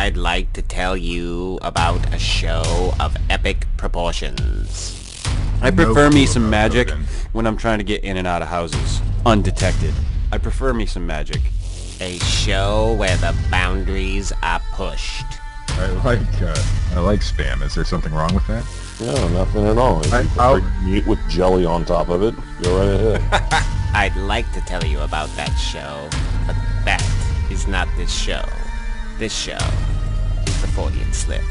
I'd like to tell you about a show of epic proportions. I prefer me some magic when I'm trying to get in and out of houses undetected. I prefer me some magic. A show where the boundaries are pushed. I like spam. Is there something wrong with that? No, nothing at all. If you prefer meat with jelly on top of it, go right ahead. I'd like to tell you about that show, but that is not this show. This show is the Fortean Slip,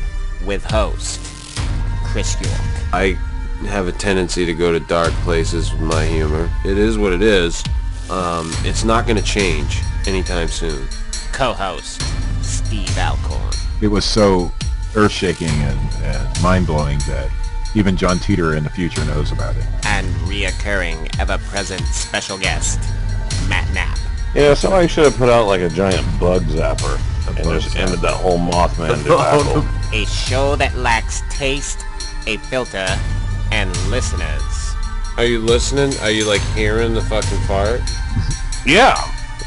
with host Chris York. I have a tendency to go to dark places with my humor. It is what it is. It's not going to change anytime soon. Co-host Steve Alcorn. It was so earth-shaking and mind-blowing that even John Teeter in the future knows about it. And reoccurring, ever-present special guest, Matt Knapp. Yeah, somebody should have put out like a giant bug zapper and just ended that whole Mothman debacle. A show that lacks taste, a filter, and listeners. Are you listening? Are you like hearing the fucking fart? Yeah.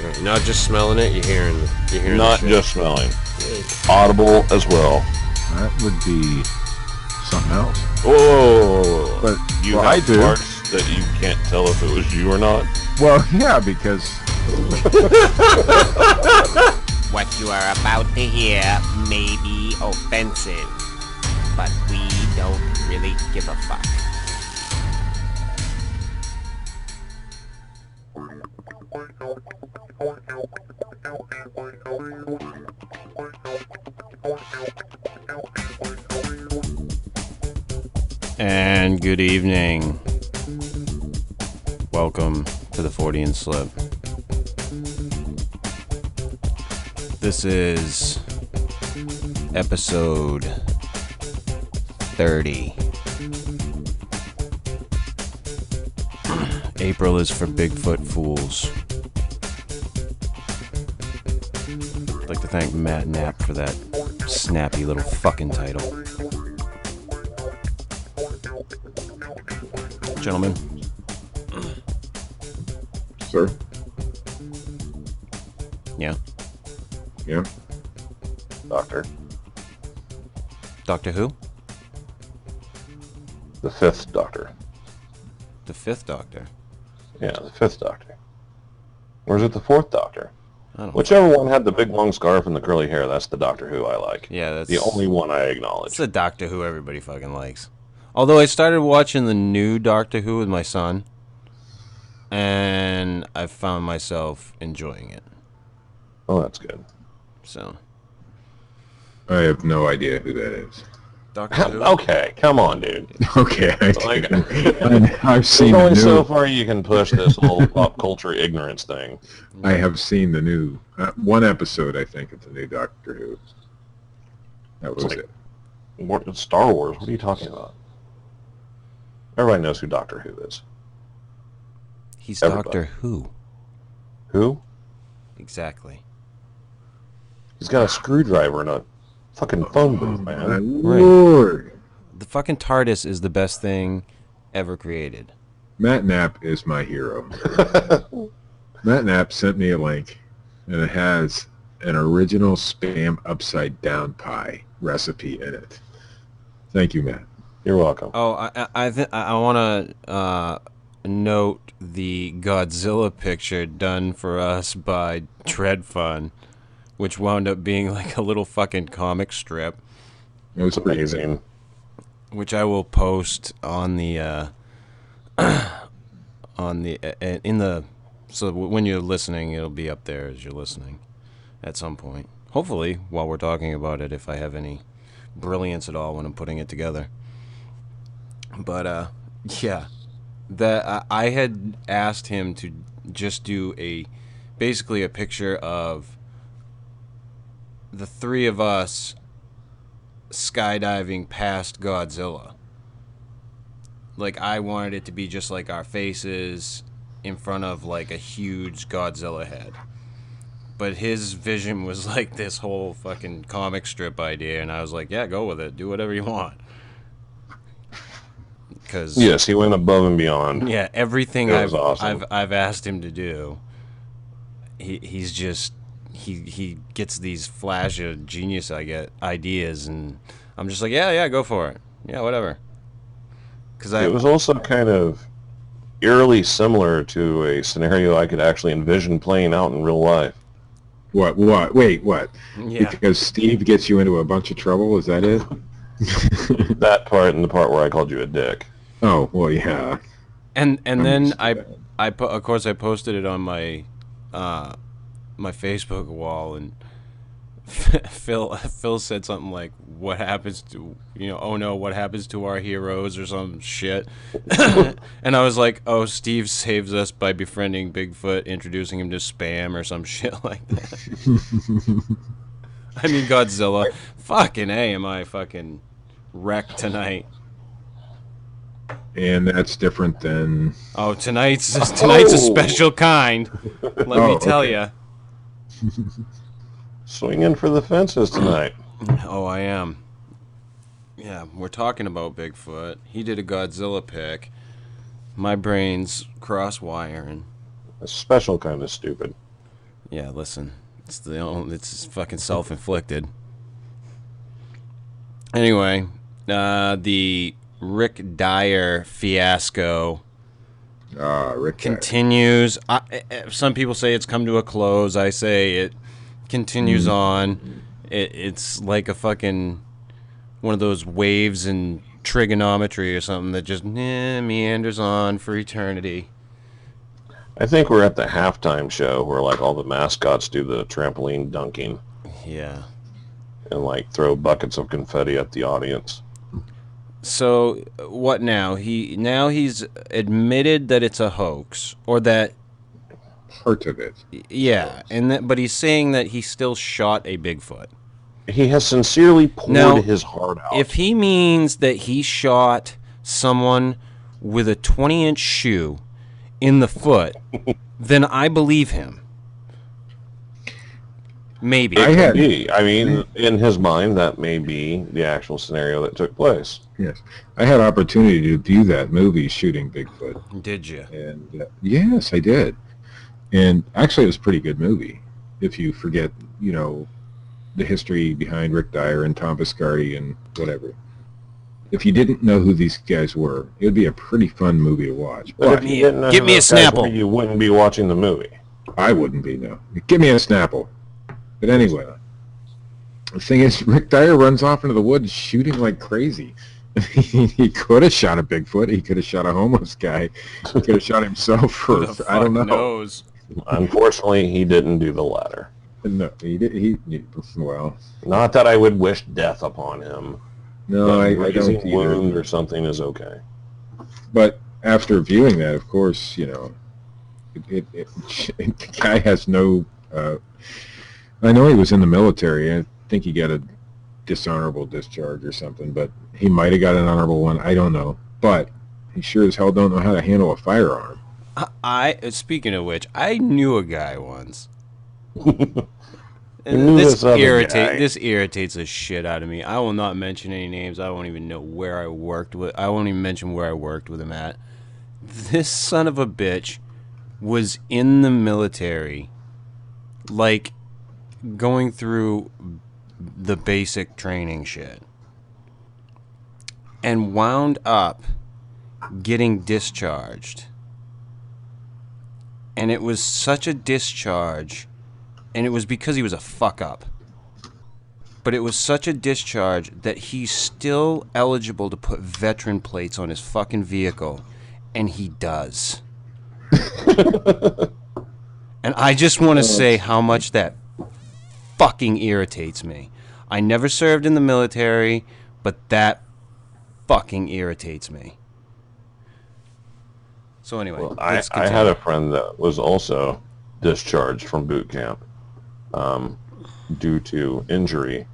You're not just smelling it, you're hearing Not the shit. just smelling. Audible as well. That would be something else. Whoa. But you well, have I do. parts that you can't tell if it was you or not. Well, yeah, because What you are about to hear may be offensive, but we don't really give a fuck. And good evening. Welcome to the Fortean Slip. This is episode 30. April is for Bigfoot fools. I'd like to thank Matt Knapp for that snappy little fucking title. Gentlemen. sir. Yeah. Yeah. Doctor. Doctor who? The fifth Doctor. The fifth Doctor. Yeah, the fifth Doctor. Or is it the fourth Doctor? I don't know. Whichever one had the big long scarf and the curly hair, that's the Doctor Who I like. Yeah, that's the only one I acknowledge. It's the Doctor Who everybody fucking likes. Although I started watching the new Doctor Who with my son, and I found myself enjoying it. Oh, that's good. So, I have no idea who that is. Doctor Who. Okay, come on, dude. Okay, Like, I've seen there's only the so new. far you can push this whole pop culture ignorance thing. I have seen the new one episode, I think, of the new Doctor Who. That was It's like- it. What, Star Wars? What are you talking about? Everybody knows who Doctor Who is. He's Everybody. Doctor Who. Who? Exactly. He's got a screwdriver and a fucking phone booth, My man. Lord. The fucking TARDIS is the best thing ever created. Matt Knapp is my hero. Matt Knapp sent me a link, and it has an original Spam upside down pie recipe in it. Thank you, Matt. You're welcome. Oh, I want to note the Godzilla picture done for us by Dread Fun, which wound up being like a little fucking comic strip, It was It's amazing. which I will post on the so when you're listening, it'll be up there as you're listening at some point. Hopefully, while we're talking about it, if I have any brilliance at all when I'm putting it together. But yeah, that I had asked him to just do basically a picture of the three of us skydiving past Godzilla. Like, I wanted it to be just like our faces in front of like a huge Godzilla head. But his vision was like this whole fucking comic strip idea, and I was like, yeah, go with it. Do whatever you want. Cause, Yes, he went above and beyond. yeah, everything It was awesome. I've asked him to do, he's just he gets these flash of genius ideas, and I'm just like, yeah, go for it. Yeah, whatever. Because it was also kind of eerily similar to a scenario I could actually envision playing out in real life. What? Wait, what? Yeah. Because Steve gets you into a bunch of trouble, is that it? That part and the part where I called you a dick. Oh, well, yeah. And then I posted it on my my Facebook wall, and Phil said something like, "What happens to oh no, what happens to our heroes?" or some shit. And I was like, "Oh, Steve saves us by befriending Bigfoot, introducing him to spam or some shit like that." I mean, Godzilla. Fucking A, am I fucking wrecked tonight. And that's different than... Oh, tonight's a special kind. Let me tell you. Swinging for the fences tonight. Oh, I am. Yeah, we're talking about Bigfoot. He did a Godzilla pick. My brain's cross-wiring. A special kind of stupid. Yeah, listen. It's fucking self-inflicted. Anyway, the Rick Dyer fiasco Rick continues. Some people say it's come to a close. I say it continues on. It's like a fucking one of those waves in trigonometry or something that just meanders on for eternity. I think we're at the halftime show where like all the mascots do the trampoline dunking. Yeah. And like throw buckets of confetti at the audience. So what now? He's admitted that it's a hoax, or that part of it. Yeah, but he's saying that he still shot a Bigfoot. He has sincerely poured his heart out. If he means that he shot someone with a 20-inch shoe in the foot, then I believe him. Maybe. I mean, in his mind, that may be the actual scenario that took place. Yes. I had opportunity to view that movie, Shooting Bigfoot. Did you? And yes, I did. And actually, it was a pretty good movie. If you forget, the history behind Rick Dyer and Tom Viscardi and whatever. If you didn't know who these guys were, it would be a pretty fun movie to watch. But if you didn't know give me a Snapple. You wouldn't be watching the movie. I wouldn't be, no. Give me a Snapple. But anyway, the thing is, Rick Dyer runs off into the woods shooting like crazy. He could have shot a Bigfoot. He could have shot a homeless guy. He could have shot himself for, I don't know. Knows? Unfortunately, he didn't do the latter. No, he did. Well, not that I would wish death upon him. No, I don't either. Wound or something is okay. But after viewing that, of course, the guy has no. I know he was in the military. I think he got a dishonorable discharge or something, but he might have got an honorable one. I don't know. But he sure as hell don't know how to handle a firearm. Speaking of which, I knew a guy once. This irritates the shit out of me. I will not mention any names. I won't even know where I worked with. I won't even mention where I worked with him at. This son of a bitch was in the military, like going through the basic training shit, and wound up getting discharged. And it was such a discharge, and it was because he was a fuck up. But it was such a discharge that he's still eligible to put veteran plates on his fucking vehicle, and he does. And I just want to say how much that fucking irritates me. I never served in the military, but that fucking irritates me. So anyway, well, I had a friend that was also discharged from boot camp due to injury.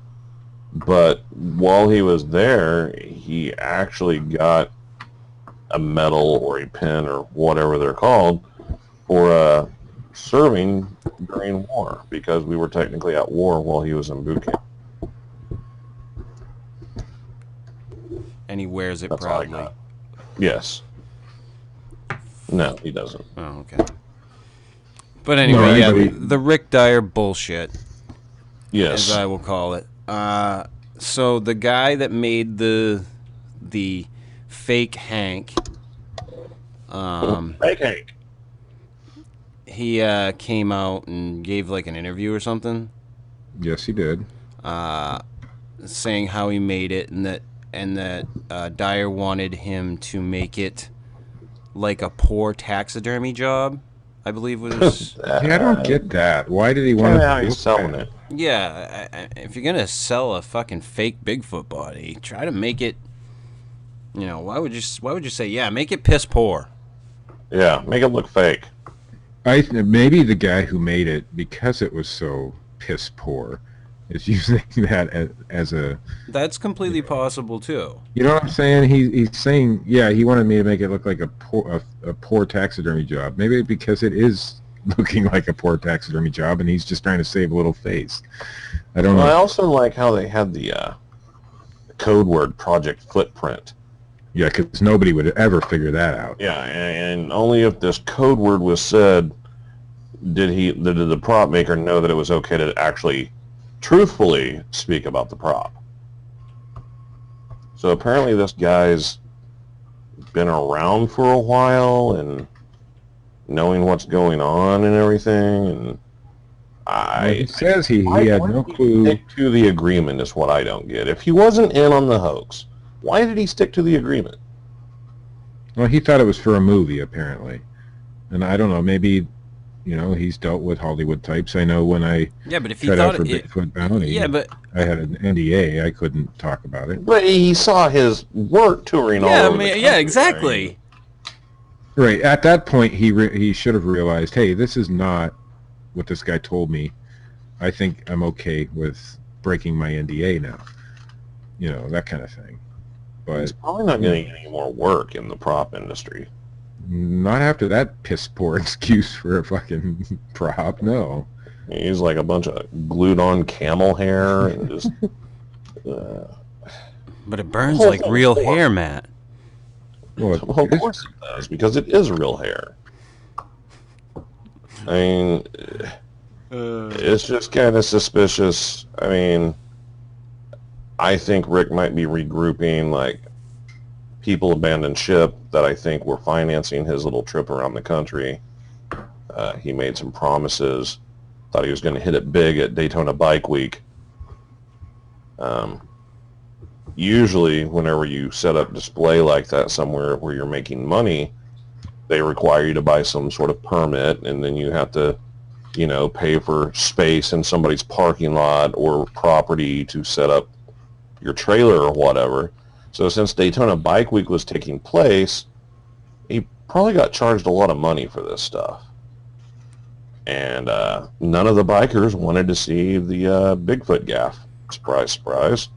But while he was there, he actually got a medal or a pin or whatever they're called for serving during war, because we were technically at war while he was in boot camp. And he wears it That's all I proudly. got. Yes. No, he doesn't. Oh, okay. But anyway, No, yeah, anybody- the Rick Dyer bullshit, Yes. as I will call it. So the guy that made the fake Hank, Fake Hank. he came out and gave like an interview or something, Yes, he did. saying how he made it and that Dyer wanted him to make it like a poor taxidermy job, I believe was. Yeah, I don't get that. Why did he want Kinda to? how he's selling it. Yeah, if you're gonna sell a fucking fake Bigfoot body, try to make it. You know, why would you say, yeah, make it piss poor? Yeah, make it look fake. Maybe the guy who made it, because it was so piss poor, is using that as a. That's completely possible too. You know what I'm saying? He's saying, yeah, he wanted me to make it look like a poor taxidermy job. Maybe because it is looking like a poor taxidermy job, and he's just trying to save a little face. I don't Well, I know. also like how they had the code word Project Footprint. Yeah, because nobody would ever figure that out. Yeah, and only if this code word was said did the prop maker know that it was okay to actually truthfully speak about the prop. So apparently this guy's been around for a while and knowing what's going on and everything, and Well, he says he had no clue. Stick to the agreement is what I don't get. If he wasn't in on the hoax, why did he stick to the agreement? Well, he thought it was for a movie, apparently. And I don't know, maybe, he's dealt with Hollywood types. I know when I Yeah, but if he tried out thought for Bigfoot Bounty, yeah, but I had an NDA. I couldn't talk about it. But he saw his work touring all yeah, over the yeah, country. exactly. Right. At that point, he should have realized, hey, this is not what this guy told me. I think I'm okay with breaking my NDA now. That kind of thing. He's But probably not getting any more work in the prop industry. not after that piss poor excuse for a fucking prop, no. He's like a bunch of glued-on camel hair and just... But it burns like real hair, Matt. Well, Well, of course it does, because it is real hair. I mean, it's just kind of suspicious. I mean, I think Rick might be regrouping, like, people abandoned ship that I think were financing his little trip around the country. He made some promises. Thought he was going to hit it big at Daytona Bike Week. Usually, whenever you set up display like that somewhere where you're making money, they require you to buy some sort of permit, and then you have to, pay for space in somebody's parking lot or property to set up your trailer or whatever. So since Daytona Bike Week was taking place, he probably got charged a lot of money for this stuff. And none of the bikers wanted to see the Bigfoot gaff. Surprise, surprise.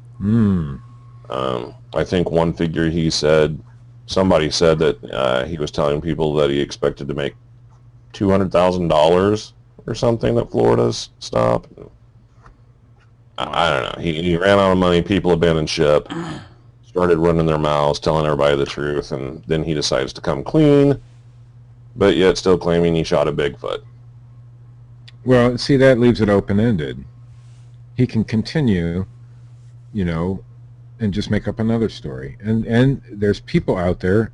I think one figure somebody said that he was telling people that he expected to make $200,000 or something at Florida's stop. I don't know. He ran out of money, people abandoned ship, started running their mouths, telling everybody the truth, and then he decides to come clean, but yet still claiming he shot a Bigfoot. Well, see, that leaves it open-ended. He can continue, and just make up another story. And there's people out there,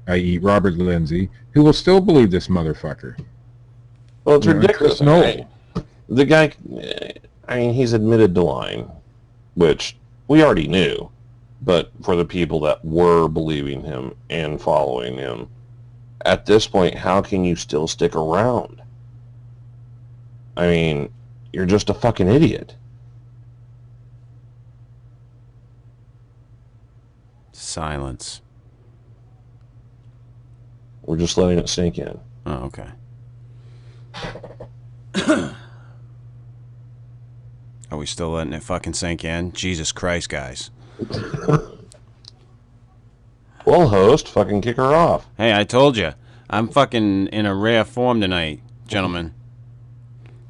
i.e. Robert Lindsay, who will still believe this motherfucker. Well, it's You know, ridiculous. Chris Nolan. The guy, I mean, he's admitted to lying, which we already knew. But for the people that were believing him and following him, at this point, how can you still stick around? I mean, you're just a fucking idiot. Silence. We're just letting it sink in. Oh, okay. Are we still letting it fucking sink in? Jesus Christ, guys. Well, host, fucking kick her off. Hey, I told you. I'm fucking in a rare form tonight, gentlemen.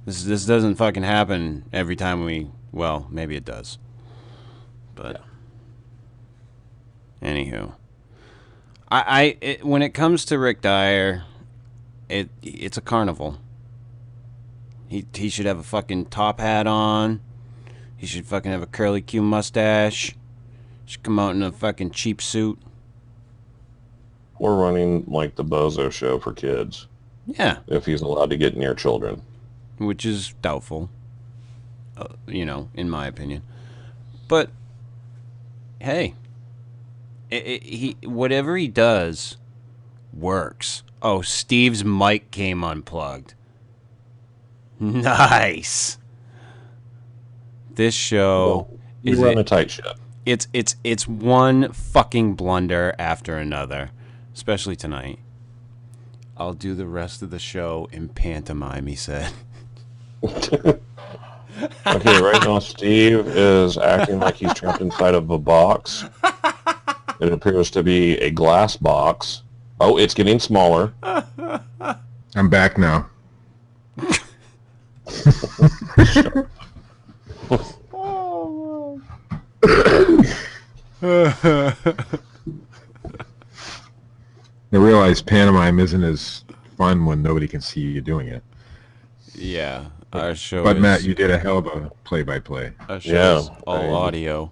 This doesn't fucking happen every time well, maybe it does. But anywho. When it comes to Rick Dyer, it's a carnival. He should have a fucking top hat on. He should fucking have a curly Q mustache. Should come out in a fucking cheap suit. We're running like the Bozo show for kids. Yeah. If he's allowed to get near children. Which is doubtful. In my opinion. But, hey. He whatever he does works. Oh, Steve's mic came unplugged. Nice. This show is run a tight ship. It's one fucking blunder after another, especially tonight. I'll do the rest of the show in pantomime, he said. Okay, right now Steve is acting like he's trapped inside of a box. It appears to be a glass box. Oh, it's getting smaller. I'm back now. I realize pantomime isn't as fun when nobody can see you doing it. Yeah, our show. But Matt, you did a hell of a play-by-play. Our show is all audio.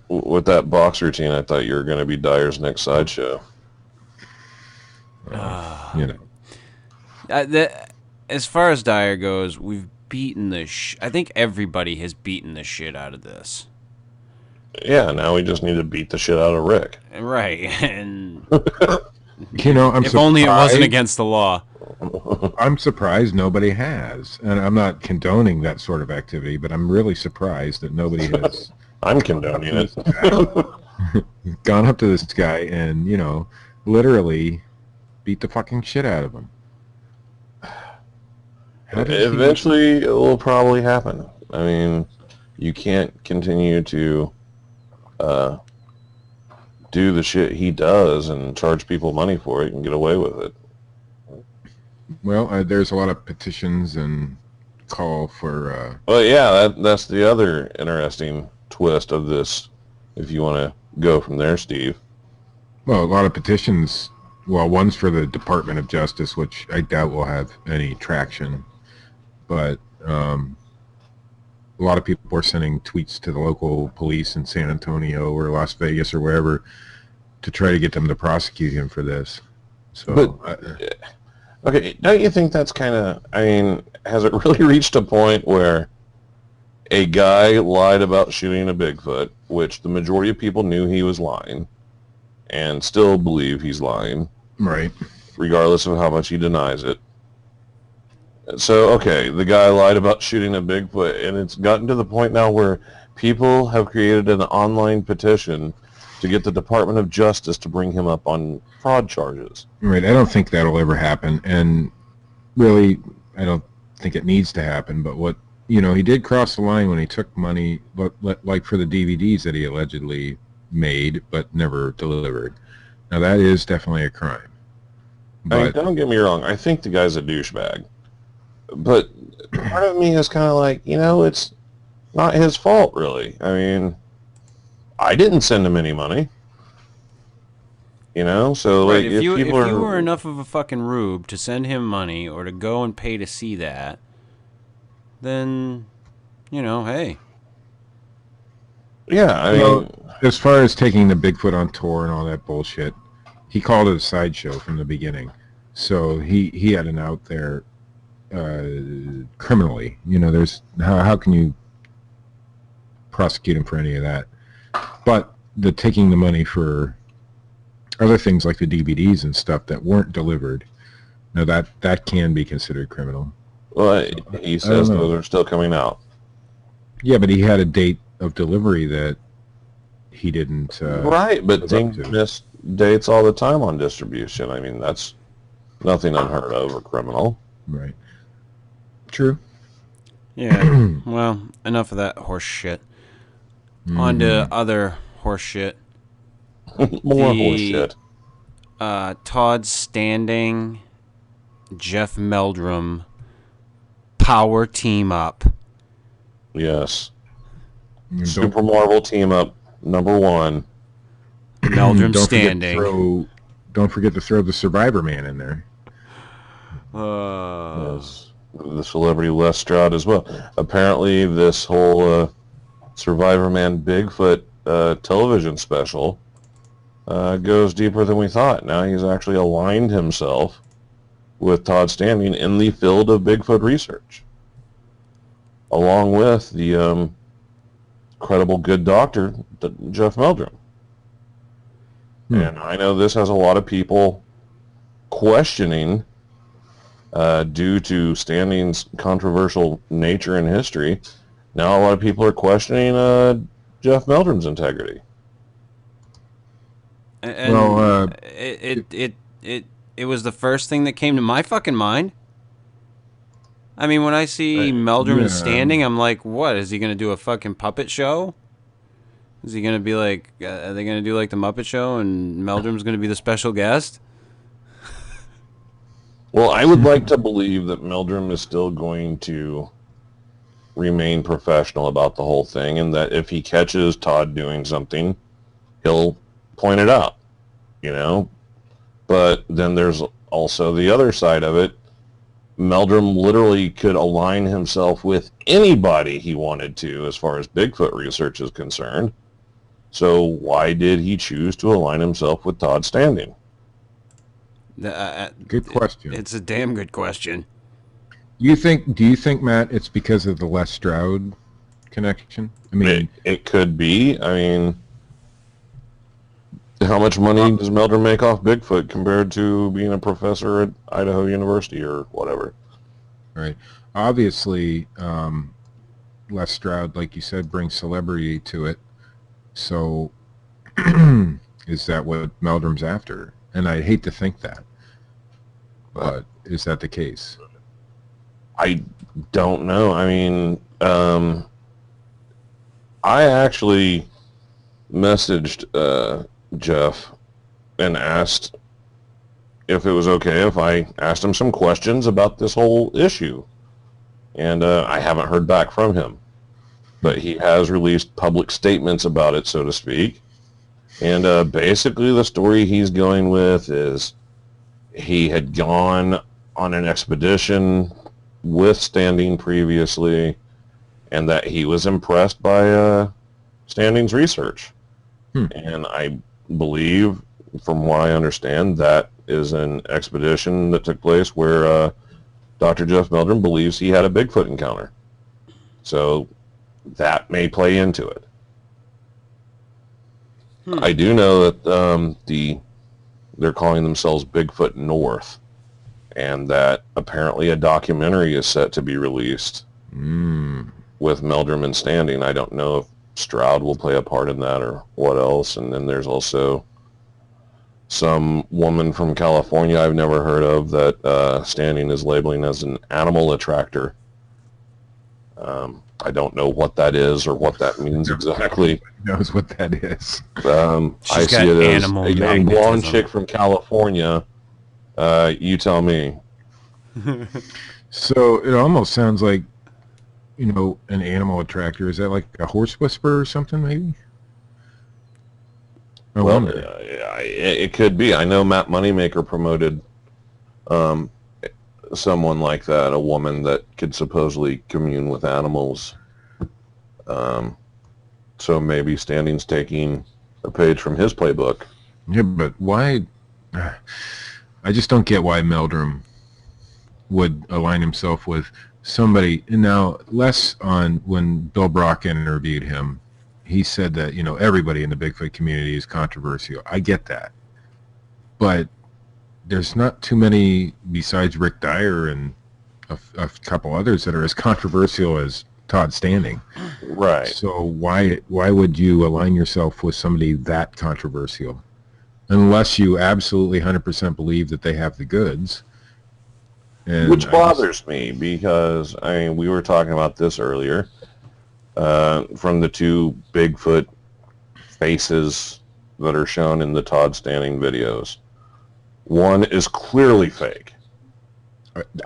With that box routine, I thought you were going to be Dyer's next sideshow. As far as Dyer goes, we've beaten the I think everybody has beaten the shit out of this. Yeah, now we just need to beat the shit out of Rick. Right, and I'm if only it wasn't against the law. I'm surprised nobody has, and I'm not condoning that sort of activity, but I'm really surprised that nobody has. I'm condoning it. Gone up to this guy and literally beat the fucking shit out of him. Eventually, it will probably happen. I mean, you can't continue to do the shit he does and charge people money for it and get away with it. Well, there's a lot of petitions and call for... Well, yeah, that's the other interesting twist of this, if you want to go from there, Steve. Well, a lot of petitions. Well, one's for the Department of Justice, which I doubt will have any traction. But a lot of people are sending tweets to the local police in San Antonio or Las Vegas or wherever to try to get them to prosecute him for this. So, okay, don't you think that's kind of... I mean, has it really reached a point where a guy lied about shooting a Bigfoot, which the majority of people knew he was lying, and still believe he's lying, right? Regardless of how much he denies it. So, okay, the guy lied about shooting a Bigfoot, and it's gotten to the point now where people have created an online petition to get the Department of Justice to bring him up on fraud charges. Right, I don't think that'll ever happen, and really, I don't think it needs to happen, but what, he did cross the line when he took money, like for the DVDs that he allegedly made, but never delivered. Now, that is definitely a crime. But, I mean, don't get me wrong, I think the guy's a douchebag. But part of me is kind of like, it's not his fault, really. I mean, I didn't send him any money. So right, like, if you were enough of a fucking rube to send him money or to go and pay to see that, then, hey. Yeah, I mean, as far as taking the Bigfoot on tour and all that bullshit, he called it a sideshow from the beginning. So he had an out there criminally. There's how can you prosecute him for any of that? But the taking the money for other things like the DVDs and stuff that weren't delivered, now that can be considered criminal. Well, he says those are still coming out. Yeah, but he had a date of delivery that he didn't. Right, but things miss dates all the time on distribution. I mean, that's nothing unheard of or criminal. Right. True. Yeah. Well, enough of that horse shit. On to other horse shit. More horse shit. Todd Standing, Jeff Meldrum, power team up. Yes. Super Marvel team up #1. Meldrum Standing. Don't forget to throw the Survivor Man in there. Yes. the celebrity Les Stroud as well. Apparently, this whole Survivor Man Bigfoot television special goes deeper than we thought. Now he's actually aligned himself with Todd Standing in the field of Bigfoot research, along with the credible good doctor, Jeff Meldrum. And I know this has a lot of people questioning, due to Standing's controversial nature in history. Now a lot of people are questioning Jeff Meldrum's integrity. And Well, it was the first thing that came to my fucking mind. I mean, when I see Meldrum yeah. Standing, I'm like, what? Is he going to do a fucking puppet show? Is he going to be like, are they going to do like the Muppet Show and Meldrum's going to be the special guest? Well, I would like to believe that Meldrum is still going to remain professional about the whole thing, and that if he catches Todd doing something, he'll point it out, you know? But then there's also the other side of it. Meldrum literally could align himself with anybody he wanted to as far as Bigfoot research is concerned. So why did he choose to align himself with Todd Standing? good question. It's a damn good question. Do you think, Matt, it's because of the Les Stroud connection? I mean, It could be. I mean, how much money does Meldrum make off Bigfoot compared to being a professor at Idaho University or whatever? right. Obviously, Les Stroud, like you said, brings celebrity to it. So is that what Meldrum's after? And I hate to think that. But is that the case? I don't know. I mean, I actually messaged Jeff and asked if it was okay if I asked him some questions about this whole issue. And I haven't heard back from him. But he has released public statements about it, so to speak. And basically the story he's going with is he had gone on an expedition with Standing previously, and that he was impressed by Standing's research. And I believe, from what I understand, that is an expedition that took place where Dr. Jeff Meldrum believes he had a Bigfoot encounter. So that may play into it. I do know that they're calling themselves Bigfoot North, and that apparently a documentary is set to be released with Meldrum and Standing. I don't know if Stroud will play a part in that or what else. And then there's also some woman from California I've never heard of that Standing is labeling as an animal attractor. I don't know what that is or what that means exactly. Knows what that is. I see it as a young blonde chick from California. You tell me. So it almost sounds like, an animal attractor. Is that like a horse whisperer or something, maybe? I wonder. It could be. I know Matt Moneymaker promoted someone like that, a woman that could supposedly commune with animals. So maybe Standing's taking a page from his playbook. Yeah, but why? I just don't get why Meldrum would align himself with somebody. Now, less on when Bill Brock interviewed him, he said that, everybody in the Bigfoot community is controversial. I get that. But there's not too many besides Rick Dyer and a couple others that are as controversial as Todd Standing. Right. So why would you align yourself with somebody that controversial? Unless you absolutely 100% believe that they have the goods. And which bothers me because, we were talking about this earlier. From the two Bigfoot faces that are shown in the Todd Standing videos. One is clearly fake.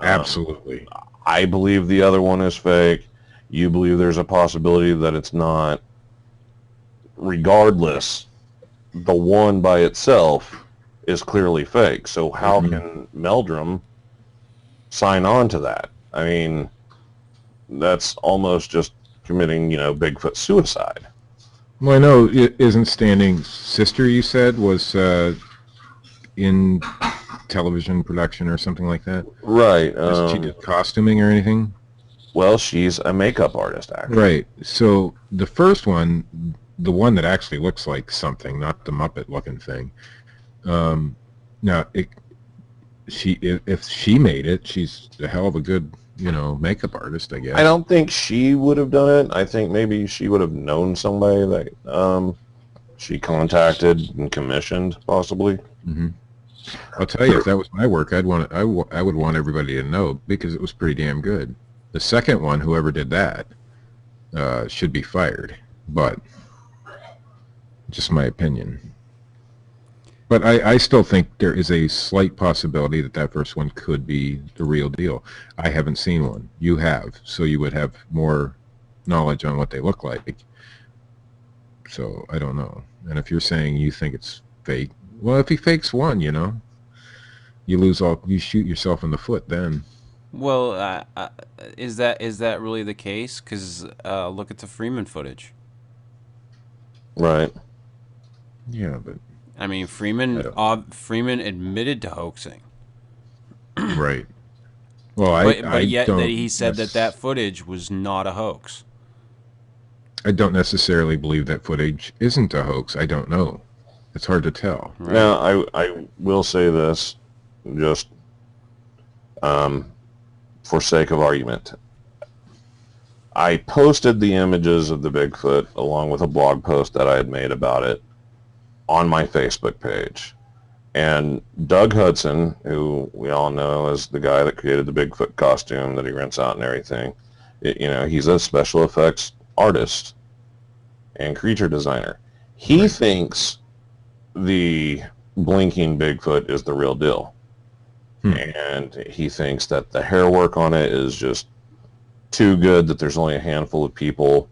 Absolutely. I believe the other one is fake. You believe there's a possibility that it's not. Regardless, the one by itself is clearly fake. So how can Meldrum sign on to that? I mean, that's almost just committing, Bigfoot suicide. Well, I know it isn't Standing's sister, you said, was in television production or something like that? Right. Does she do costuming or anything? Well, she's a makeup artist, actually. Right. So the first one, the one that actually looks like something, not the Muppet-looking thing. Now, if she made it, she's a hell of a good, makeup artist, I guess. I don't think she would have done it. I think maybe she would have known somebody that she contacted and commissioned, possibly. Mm-hmm. I'll tell you, if that was my work, I would want everybody to know, because it was pretty damn good. The second one, whoever did that, should be fired. But just my opinion. But I still think there is a slight possibility that first one could be the real deal. I haven't seen one. You have, so you would have more knowledge on what they look like. So I don't know. And if you're saying you think it's fake, well, if he fakes one, you shoot yourself in the foot then. Well, is that really the case? Because look at the Freeman footage. Right. Yeah, but I mean, Freeman admitted to hoaxing. right. Well, but yet he said that footage was not a hoax. I don't necessarily believe that footage isn't a hoax. I don't know. It's hard to tell. Right. Now, I will say this, just for sake of argument. I posted the images of the Bigfoot along with a blog post that I had made about it on my Facebook page. And Doug Hudson, who we all know as the guy that created the Bigfoot costume that he rents out and everything, he's a special effects artist and creature designer. He thinks the blinking Bigfoot is the real deal. And he thinks that the hair work on it is just too good, that there's only a handful of people,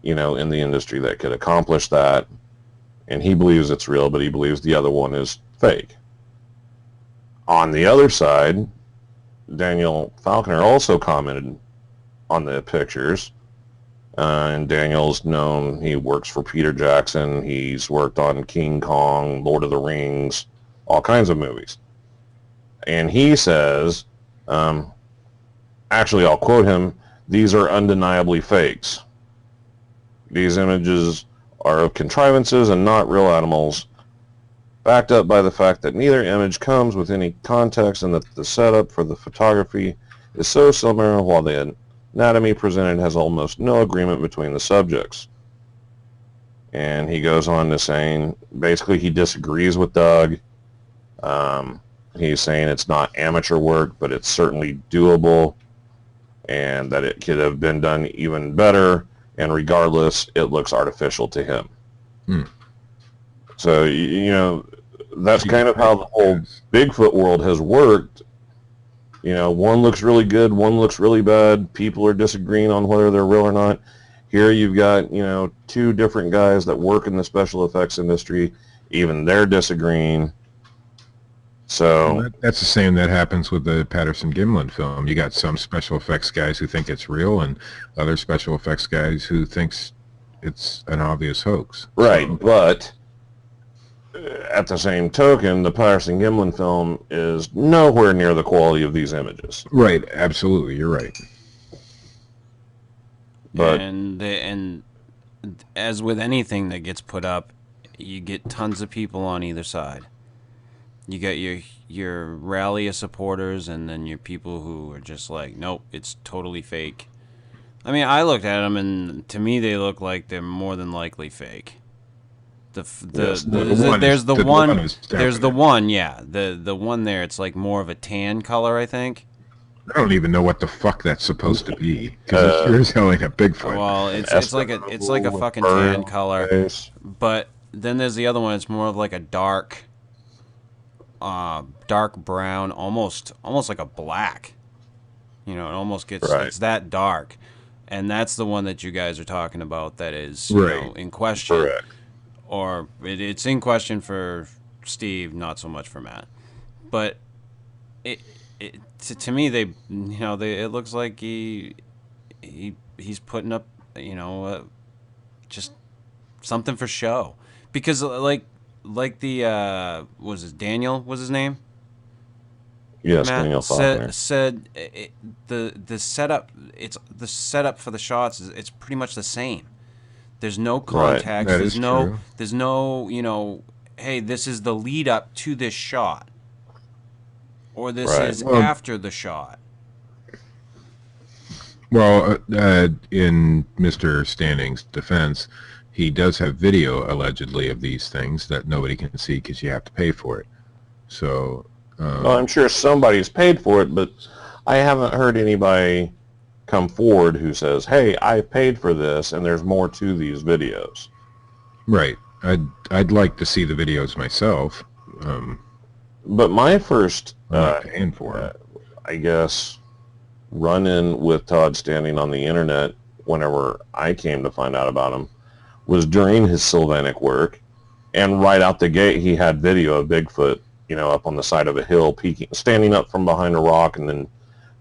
in the industry that could accomplish that. And he believes it's real, but he believes the other one is fake. On the other side, Daniel Falconer also commented on the pictures. And Daniel's known, he works for Peter Jackson. He's worked on King Kong, Lord of the Rings, all kinds of movies. And he says, actually, I'll quote him, "These are undeniably fakes. These images are of contrivances and not real animals, backed up by the fact that neither image comes with any context and that the setup for the photography is so similar, while the anatomy presented has almost no agreement between the subjects." And he goes on to saying, basically he disagrees with Doug. He's saying it's not amateur work, but it's certainly doable, and that it could have been done even better, and regardless, it looks artificial to him. So, that's kind of how the whole Bigfoot world has worked. One looks really good, one looks really bad. People are disagreeing on whether they're real or not. Here you've got, two different guys that work in the special effects industry. Even they're disagreeing. So that's the same that happens with the Patterson-Gimlin film. You got some special effects guys who think it's real, and other special effects guys who thinks it's an obvious hoax. Right, but at the same token, the Patterson-Gimlin film is nowhere near the quality of these images. Right, absolutely, you're right. But and as with anything that gets put up, you get tons of people on either side. You got your rally of supporters, and then your people who are just like, nope, it's totally fake. I mean, I looked at them, and to me, they look like they're more than likely fake. There's the one there. It's like more of a tan color, I think. I don't even know what the fuck that's supposed to be, because it sure as hell ain't a Bigfoot. Well, it's like a fucking tan color. But then there's the other one. It's more of like a dark brown, almost like a black. It almost gets it's that dark, and that's the one that you guys are talking about. That is in question. Correct. Or it's in question for Steve, not so much for Matt. But to me, they, it looks like he's putting up, just something for show, because like the was it Daniel was his name? Yes, Matt Daniel Faulkner. said the setup. It's the setup for the shots. It's pretty much the same. There's no context. Right. That There's is no. true. There's no. Hey, this is the lead up to this shot, or this Right. is Well, after the shot. Well, in Mr. Standing's defense, he does have video allegedly of these things that nobody can see because you have to pay for it. So, Well, I'm sure somebody's paid for it, but I haven't heard anybody come forward who says, "Hey, I paid for this, and there's more to these videos." right. I'd like to see the videos myself. But my first, I'm not paying for it. I guess, run-in with Todd Standing on the internet, whenever I came to find out about him, was during his Sylvanic work, and right out the gate, he had video of Bigfoot, up on the side of a hill, peeking, standing up from behind a rock, and then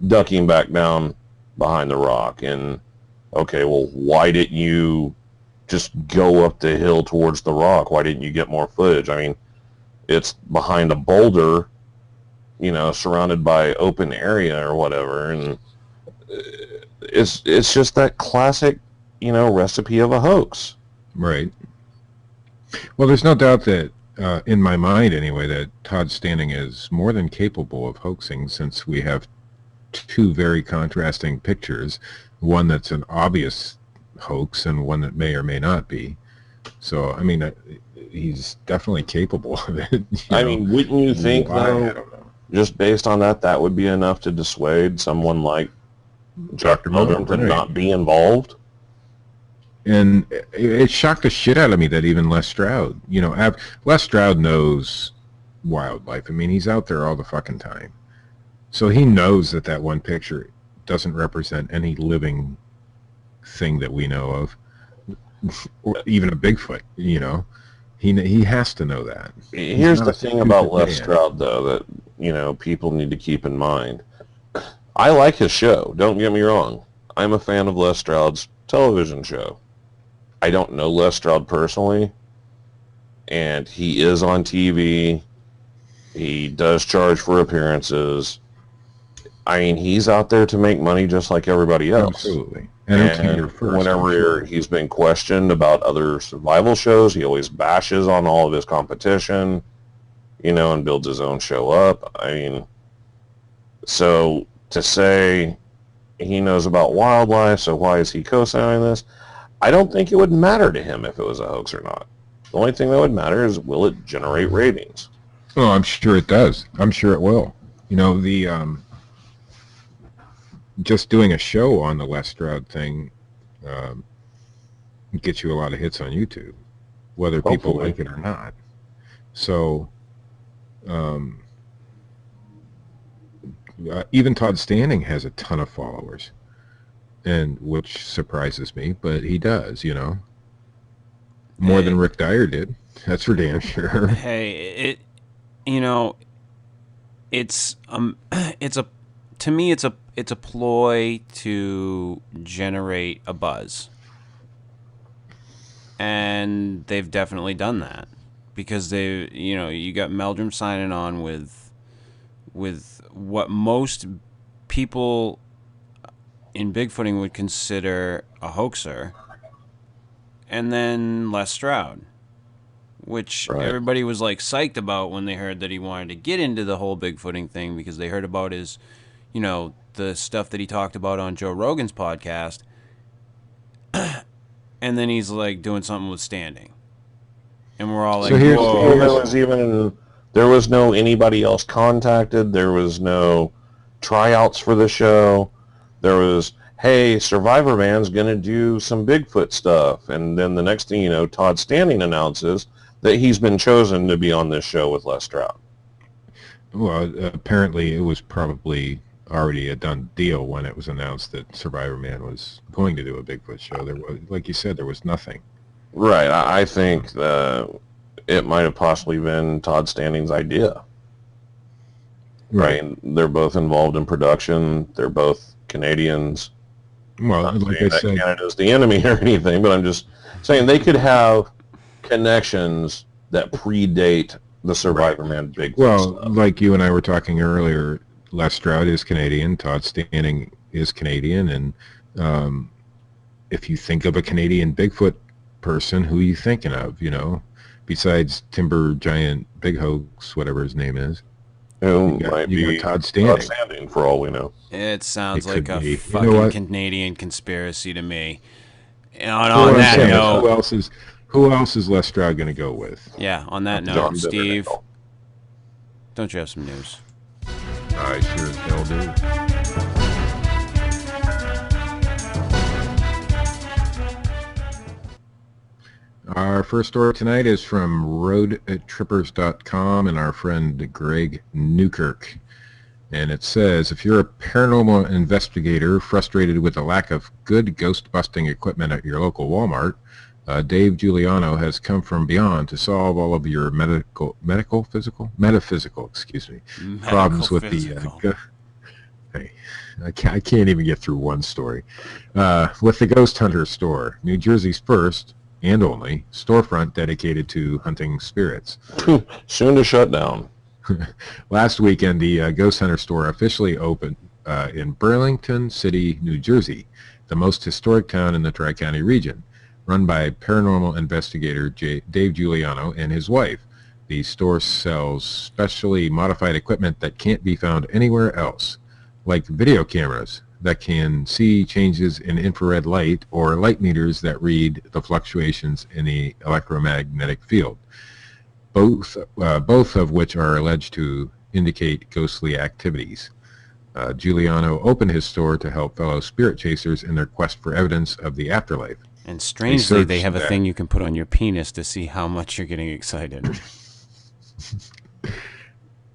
ducking back down behind the rock. And okay, well, why didn't you just go up the hill towards the rock? Why didn't you get more footage? I mean, it's behind a boulder, surrounded by open area or whatever, and it's just that classic, recipe of a hoax. Right. Well, there's no doubt that, in my mind anyway, that Todd Standing is more than capable of hoaxing, since we have two very contrasting pictures, one that's an obvious hoax and one that may or may not be. So, I mean, he's definitely capable of it. I mean, wouldn't you think, why? I though, don't know. just based on that would be enough to dissuade someone like Jeff Meldrum to right. not be involved? And it shocked the shit out of me that even Les Stroud, Les Stroud knows wildlife. I mean, he's out there all the fucking time. So he knows that one picture doesn't represent any living thing that we know of, or even a Bigfoot, He has to know that. Here's the thing about Les man. Stroud, though, that, people need to keep in mind. I like his show, don't get me wrong. I'm a fan of Les Stroud's television show. I don't know Les Stroud personally, and he is on TV. He does charge for appearances. I mean, he's out there to make money just like everybody else. Absolutely. Entertainer first. Whenever he's been questioned about other survival shows, he always bashes on all of his competition, and builds his own show up. I mean, so to say he knows about wildlife, so why is he co-signing this? I don't think it would matter to him if it was a hoax or not. The only thing that would matter is, will it generate ratings? Oh, I'm sure it does. I'm sure it will. Just doing a show on the Les Stroud thing gets you a lot of hits on YouTube, whether people Hopefully. like it or not. So, even Todd Standing has a ton of followers, and which surprises me, but he does, more than Rick Dyer did. That's for damn sure. Hey, it's to me it's a ploy to generate a buzz, and they've definitely done that, because you got Meldrum signing on with what most people in Bigfooting would consider a hoaxer, and then Les Stroud, which Right. everybody was like psyched about when they heard that he wanted to get into the whole Bigfooting thing, because they heard about his, the stuff that he talked about on Joe Rogan's podcast, and then he's like doing something with Standing, and we're all like, So here's- whoa. There was no anybody else contacted. There was no tryouts for the show. There was, hey, Survivor Man's going to do some Bigfoot stuff. And then the next thing you know, Todd Standing announces that he's been chosen to be on this show with Les Stroud. Well, apparently it was probably already a done deal when it was announced that Survivor Man was going to do a Bigfoot show. There was, like you said, there was nothing. Right. I think it might have possibly been Todd Standing's idea. Right. Right? They're both involved in production. They're both Canadians. Well, Not like saying I that said, Canada's the enemy or anything, but I'm just saying they could have connections that predate the Survivor Man Bigfoot well, stuff. like you and I were talking earlier, Les Stroud is Canadian, Todd Standing is Canadian, and if you think of a Canadian Bigfoot person, who are you thinking of, besides Timber Giant Big Hoax, whatever his name is? Who You got- might you got be Todd Standing. Todd Standing, for all we know. It sounds It like could a be. You know fucking what? Canadian conspiracy to me. And on Well, I'm that saying is, note, who else is Les Stroud going to go with? yeah, on that John note, Steve, Lennon. don't you have some news? I sure as hell do. Our first story tonight is from roadtrippers.com and our friend Greg Newkirk. And it says, if you're a paranormal investigator frustrated with the lack of good ghost-busting equipment at your local Walmart, Dave Giuliano has come from beyond to solve all of your metaphysical problems with the hey, I can't even get through one story. With the Ghost Hunter store, New Jersey's first and only storefront dedicated to hunting spirits. Soon to shut down. Last weekend, the Ghost Hunter store officially opened in Burlington City, New Jersey, the most historic town in the Tri-County region, run by paranormal investigator Dave Giuliano and his wife. The store sells specially modified equipment that can't be found anywhere else, like video cameras that can see changes in infrared light or light meters that read the fluctuations in the electromagnetic field, both of which are alleged to indicate ghostly activities. Giuliano opened his store to help fellow spirit chasers in their quest for evidence of the afterlife. And strangely, they have a that- thing you can put on your penis to see how much you're getting excited.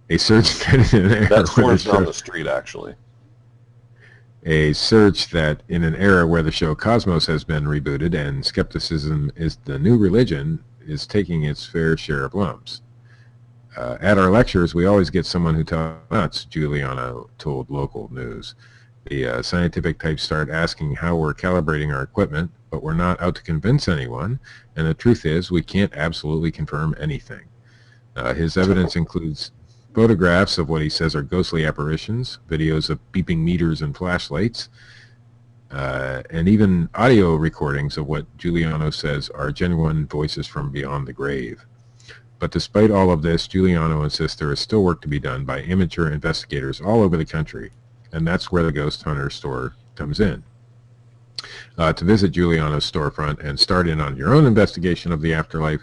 A search that in an era That's where the forged show- on the street, actually. a search that in an era where the show Cosmos has been rebooted and skepticism is the new religion is taking its fair share of lumps. At our lectures, we always get someone who tells nuts, Giuliano told local news. The scientific types start asking how we're calibrating our equipment, but we're not out to convince anyone, and the truth is we can't absolutely confirm anything. His evidence includes photographs of what he says are ghostly apparitions, videos of beeping meters and flashlights, and even audio recordings of what Giuliano says are genuine voices from beyond the grave. But despite all of this, Giuliano insists there is still work to be done by amateur investigators all over the country, and that's where the Ghost Hunter store comes in. To visit Giuliano's storefront and start in on your own investigation of the afterlife,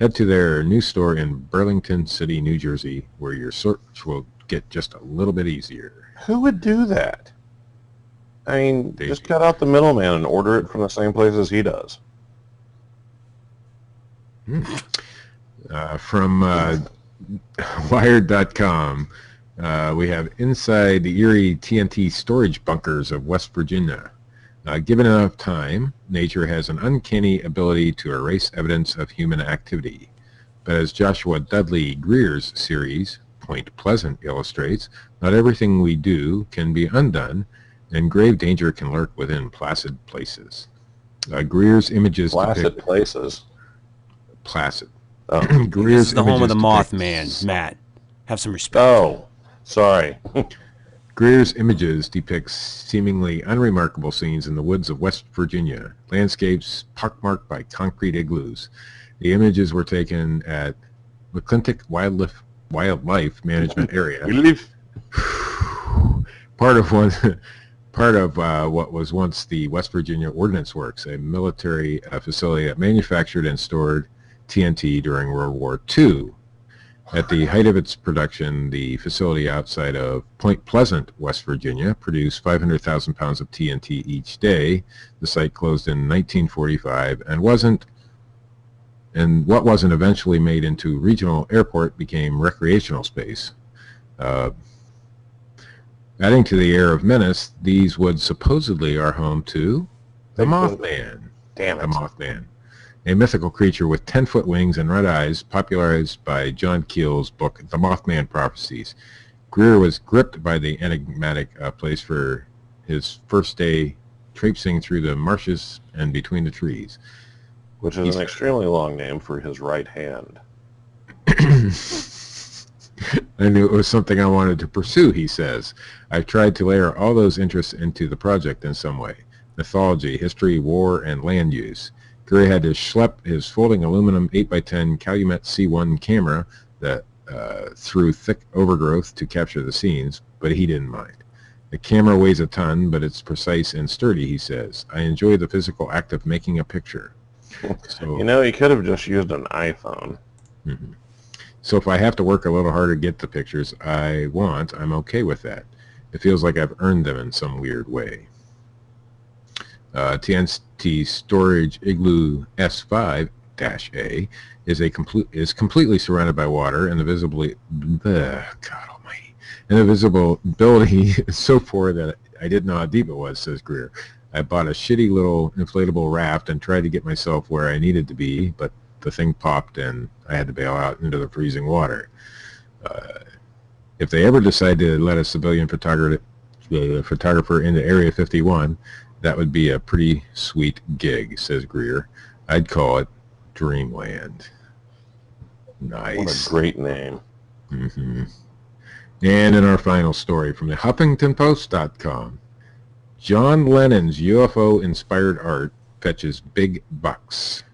head to their new store in Burlington City, New Jersey, where your search will get just a little bit easier. Who would do that? I mean, just cut out the middleman and order it from the same place as he does. From Wired.com, we have inside the eerie TNT storage bunkers of West Virginia. Given enough time, nature has an uncanny ability to erase evidence of human activity. But as Joshua Dudley Greer's series, Point Pleasant, illustrates, not everything we do can be undone, and grave danger can lurk within placid places. Greer's images Placid depict... places. Placid. Oh. Greer's This is the home of the images Mothman, Matt. Have some respect. Oh, sorry. Greer's images depict seemingly unremarkable scenes in the woods of West Virginia, landscapes pockmarked by concrete igloos. The images were taken at McClintock Wildlife Management Area, part of what was once the West Virginia Ordnance Works, a military facility that manufactured and stored TNT during World War II. At the height of its production, the facility outside of Point Pleasant, West Virginia, produced 500,000 pounds of TNT each day. The site closed in 1945 and what wasn't eventually made into regional airport became recreational space. Adding to the air of menace, these woods supposedly are home to the Mothman. Damn it. The Mothman, a mythical creature with 10-foot wings and red eyes, popularized by John Keel's book, The Mothman Prophecies. Greer was gripped by the enigmatic place for his first day traipsing through the marshes and between the trees. Which is an extremely long name for his right hand. I knew it was something I wanted to pursue, he says. I've tried to layer all those interests into the project in some way. Mythology, history, war, and land use. Greer had to schlep his folding aluminum 8x10 Calumet C1 camera that through thick overgrowth to capture the scenes, but he didn't mind. The camera weighs a ton, but it's precise and sturdy, he says. I enjoy the physical act of making a picture. So, he could have just used an iPhone. Mm-hmm. So if I have to work a little harder to get the pictures I want, I'm okay with that. It feels like I've earned them in some weird way. TNT Storage Igloo S5-A is completely surrounded by water, and the visibility is so poor that I didn't know how deep it was, says Greer. I bought a shitty little inflatable raft and tried to get myself where I needed to be, but the thing popped and I had to bail out into the freezing water. If they ever decide to let a civilian photographer into Area 51, that would be a pretty sweet gig, says Greer. I'd call it Dreamland. Nice. What a great name. Mm-hmm. And in our final story from the HuffingtonPost.com, John Lennon's UFO-inspired art fetches big bucks.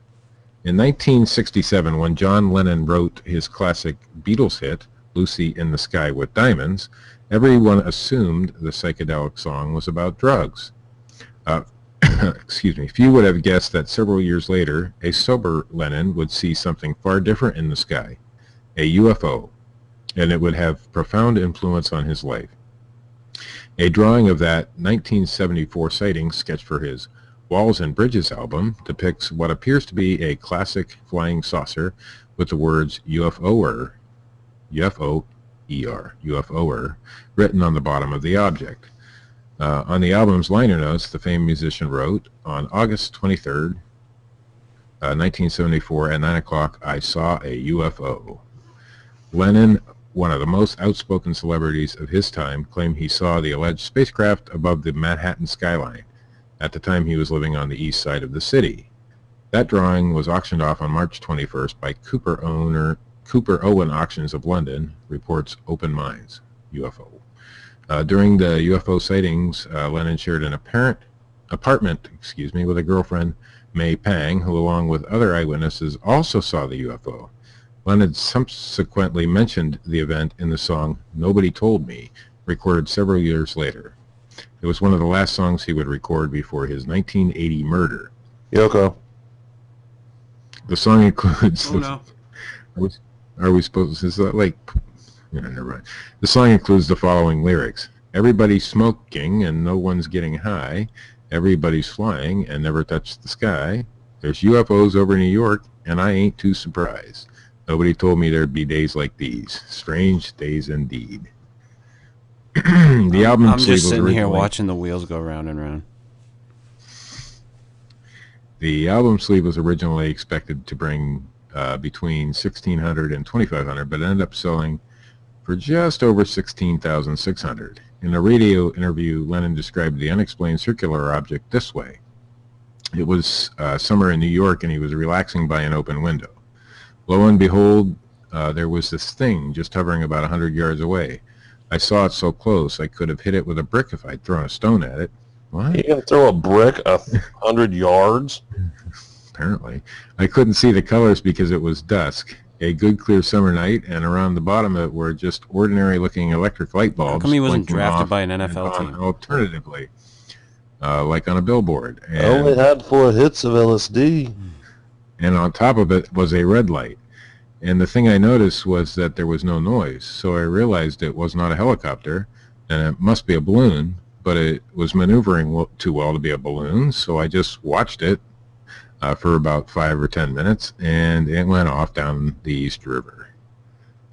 In 1967, when John Lennon wrote his classic Beatles hit, Lucy in the Sky with Diamonds, everyone assumed the psychedelic song was about drugs. Few would have guessed that several years later, a sober Lennon would see something far different in the sky, a UFO, and it would have profound influence on his life. A drawing of that 1974 sighting sketched for his Walls and Bridges album depicts what appears to be a classic flying saucer with the words UFOer, UFOer, written on the bottom of the object. On the album's liner notes, the famed musician wrote, on August 23rd, 1974 at 9 o'clock, I saw a UFO. Lennon, one of the most outspoken celebrities of his time, claimed he saw the alleged spacecraft above the Manhattan skyline. At the time, he was living on the east side of the city. That drawing was auctioned off on March 21st by Cooper Owen Auctions of London, reports Open Minds, UFO. During the UFO sightings, Lennon shared an apartment with a girlfriend, May Pang, who along with other eyewitnesses also saw the UFO. Lennon subsequently mentioned the event in the song Nobody Told Me, recorded several years later. It was one of the last songs he would record before his 1980 murder. Yoko. The song includes... Oh, no. Are we supposed to... Is that like... Yeah, never mind. The song includes the following lyrics. Everybody's smoking and no one's getting high. Everybody's flying and never touched the sky. There's UFOs over New York and I ain't too surprised. Nobody told me there'd be days like these. Strange days indeed. The album I'm sleeve just was sitting here originally- watching the wheels go round and round. The album sleeve was originally expected to bring between $1,600 and $2,500, but ended up selling for just over $16,600. In a radio interview, Lennon described the unexplained circular object this way. It was summer in New York, and he was relaxing by an open window. Lo and behold, there was this thing just hovering about 100 yards away. I saw it so close, I could have hit it with a brick if I'd thrown a stone at it. What? You can throw a brick 100 yards? Apparently. I couldn't see the colors because it was dusk. A good clear summer night, and around the bottom of it were just ordinary-looking electric light bulbs. How come he wasn't blinking drafted off by an and NFL on team? Alternatively, like on a billboard. I only had 4 hits of LSD. And on top of it was a red light. And the thing I noticed was that there was no noise, so I realized it was not a helicopter, and it must be a balloon, but it was maneuvering too well to be a balloon, so I just watched it for about 5 or 10 minutes, and it went off down the East River.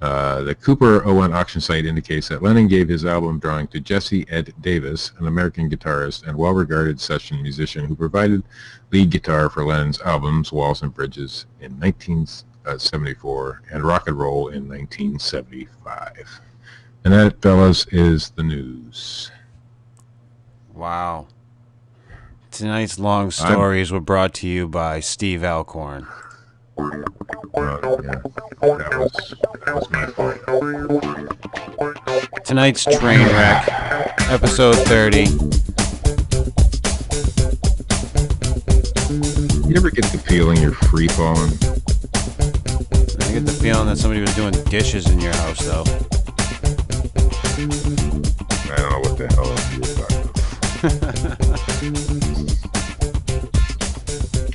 The Cooper Owen auction site indicates that Lennon gave his album drawing to Jesse Ed Davis, an American guitarist and well-regarded session musician who provided lead guitar for Lennon's albums Walls and Bridges in 1974 and Rock and Roll in 1975. And that, fellas, is the news. Wow. Tonight's long stories were brought to you by Steve Alcorn. Yeah, that was my fault. Tonight's Trainwreck, episode 30. You ever get the feeling you're free falling? I get the feeling that somebody was doing dishes in your house, though. I don't know what the hell you were talking about.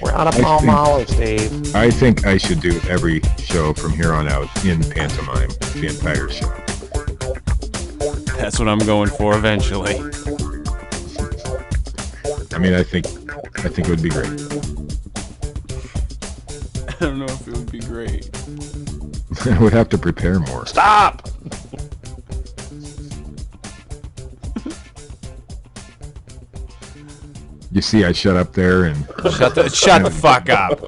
We're on a Palmolive, Steve. I think I should do every show from here on out in pantomime, the entire show. That's what I'm going for eventually. I mean, I think it would be great. I don't know if it would be great. I would have to prepare more. Stop! You see, I shut up there and Shut the fuck up.